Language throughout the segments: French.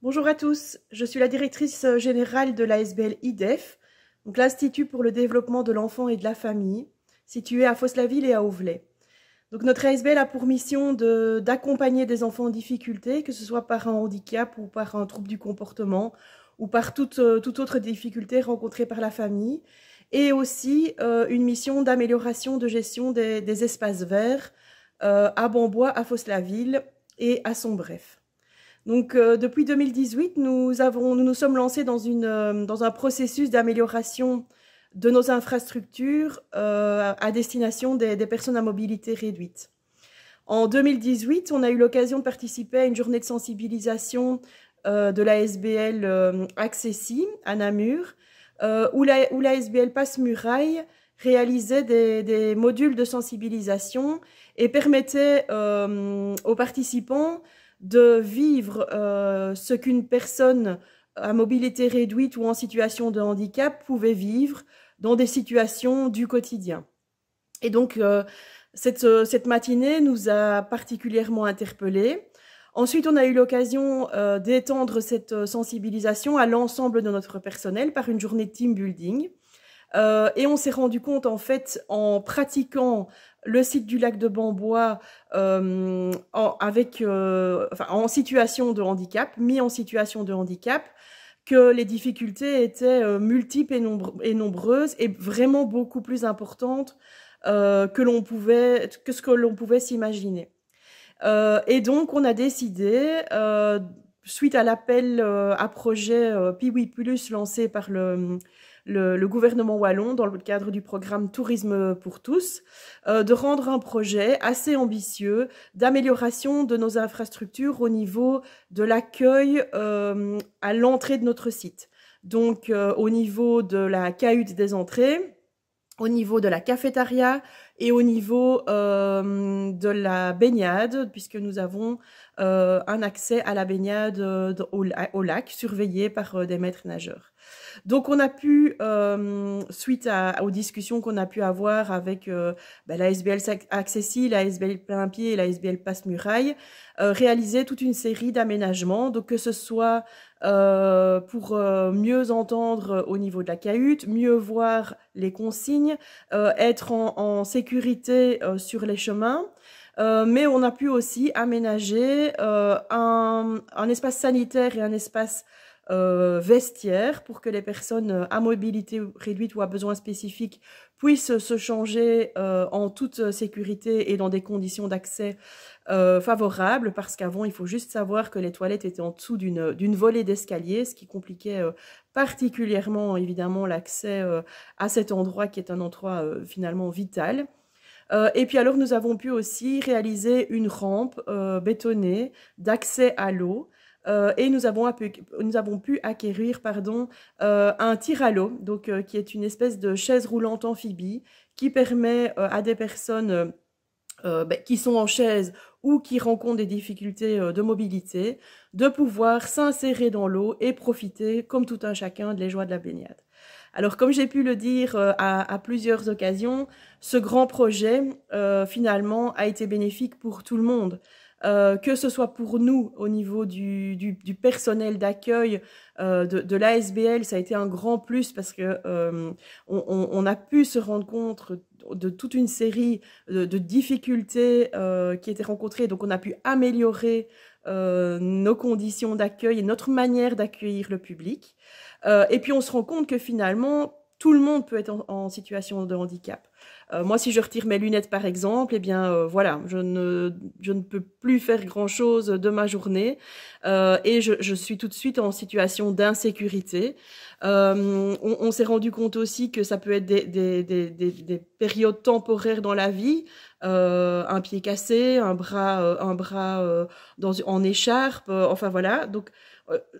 Bonjour à tous, je suis la directrice générale de l'ASBL IDEF, donc l'Institut pour le développement de l'enfant et de la famille, situé à Fos-la-Ville et à Auvelais. Donc notre ASBL a pour mission d'accompagner des enfants en difficulté, que ce soit par un handicap ou par un trouble du comportement ou par toute autre difficulté rencontrée par la famille, et aussi une mission d'amélioration de gestion des espaces verts à Bambois, à Fos-la-Ville et à Sombref. Donc, depuis 2018, nous nous sommes lancés dans un processus d'amélioration de nos infrastructures à destination des personnes à mobilité réduite. En 2018, on a eu l'occasion de participer à une journée de sensibilisation de l'ASBL Accessi à Namur, où l'ASBL Passe-Muraille réalisait des modules de sensibilisation et permettait aux participants de vivre ce qu'une personne à mobilité réduite ou en situation de handicap pouvait vivre dans des situations du quotidien. Et donc, cette matinée nous a particulièrement interpellés. Ensuite, on a eu l'occasion d'étendre cette sensibilisation à l'ensemble de notre personnel par une journée de team building. Et on s'est rendu compte, en fait, en pratiquant le site du lac de Bambois en situation de handicap, mis en situation de handicap, que les difficultés étaient multiples et nombreuses et vraiment beaucoup plus importantes que ce que l'on pouvait s'imaginer. Et donc, on a décidé, suite à l'appel à projet Piwi Plus lancé par le gouvernement wallon dans le cadre du programme Tourisme pour tous, de rendre un projet assez ambitieux d'amélioration de nos infrastructures au niveau de l'accueil à l'entrée de notre site. Donc, au niveau de la cahute des entrées, au niveau de la cafétéria et au niveau de la baignade, puisque nous avons un accès à la baignade au lac, surveillé par des maîtres nageurs. Donc, on a pu, suite aux discussions qu'on a pu avoir avec l'ASBL Accessi, l'ASBL Plain-Pied et l'ASBL Passe-Muraille, réaliser toute une série d'aménagements, donc que ce soit pour mieux entendre au niveau de la cahute, mieux voir les consignes, être en sécurité sur les chemins. Mais on a pu aussi aménager un espace sanitaire et un espace vestiaire pour que les personnes à mobilité réduite ou à besoins spécifiques puissent se changer en toute sécurité et dans des conditions d'accès favorables, parce qu'avant, il faut juste savoir que les toilettes étaient en dessous d'une volée d'escalier, ce qui compliquait particulièrement, évidemment, l'accès à cet endroit qui est un endroit finalement vital. Et puis alors, nous avons pu aussi réaliser une rampe bétonnée d'accès à l'eau. Et nous avons pu acquérir un tir à l'eau, donc qui est une espèce de chaise roulante amphibie qui permet à des personnes qui sont en chaise ou qui rencontrent des difficultés de mobilité de pouvoir s'insérer dans l'eau et profiter, comme tout un chacun, des joies de la baignade. Alors, comme j'ai pu le dire à plusieurs occasions, ce grand projet, finalement, a été bénéfique pour tout le monde. Que ce soit pour nous au niveau du personnel d'accueil de l'ASBL, ça a été un grand plus parce que on a pu se rendre compte de toute une série de difficultés qui étaient rencontrées. Donc, on a pu améliorer nos conditions d'accueil et notre manière d'accueillir le public. Et puis, on se rend compte que finalement, tout le monde peut être en situation de handicap. Moi, si je retire mes lunettes, par exemple, eh bien, voilà, je ne peux plus faire grand-chose de ma journée et je suis tout de suite en situation d'insécurité. On s'est rendu compte aussi que ça peut être des périodes temporaires dans la vie, un pied cassé, un bras en écharpe, enfin voilà. Donc,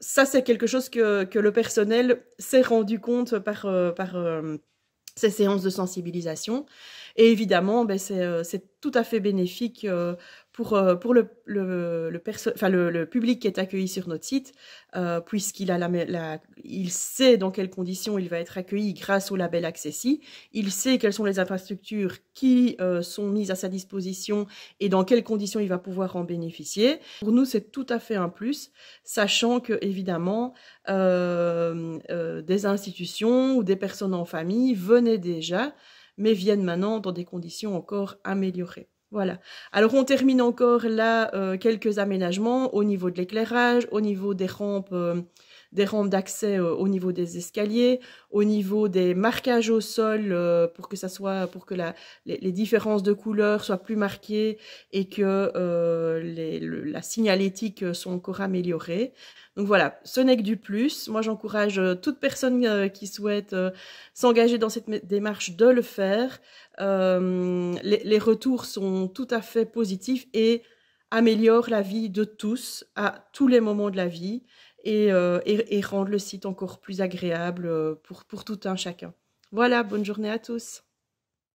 ça, c'est quelque chose que le personnel s'est rendu compte par ces séances de sensibilisation. Et évidemment, c'est tout à fait bénéfique pour le public qui est accueilli sur notre site, puisqu'il a il sait dans quelles conditions il va être accueilli grâce au label Accessi, il sait quelles sont les infrastructures qui sont mises à sa disposition et dans quelles conditions il va pouvoir en bénéficier. Pour nous, c'est tout à fait un plus, sachant que évidemment des institutions ou des personnes en famille venaient déjà, mais viennent maintenant dans des conditions encore améliorées. Voilà. Alors, on termine encore là quelques aménagements au niveau de l'éclairage, au niveau des rampes d'accès au niveau des escaliers, au niveau des marquages au sol pour que les différences de couleurs soient plus marquées et que la signalétique soit encore améliorée. Donc voilà, ce n'est que du plus. Moi, j'encourage toute personne qui souhaite s'engager dans cette démarche de le faire. Les retours sont tout à fait positifs et améliorent la vie de tous à tous les moments de la vie et rendent le site encore plus agréable pour tout un chacun. Voilà, bonne journée à tous.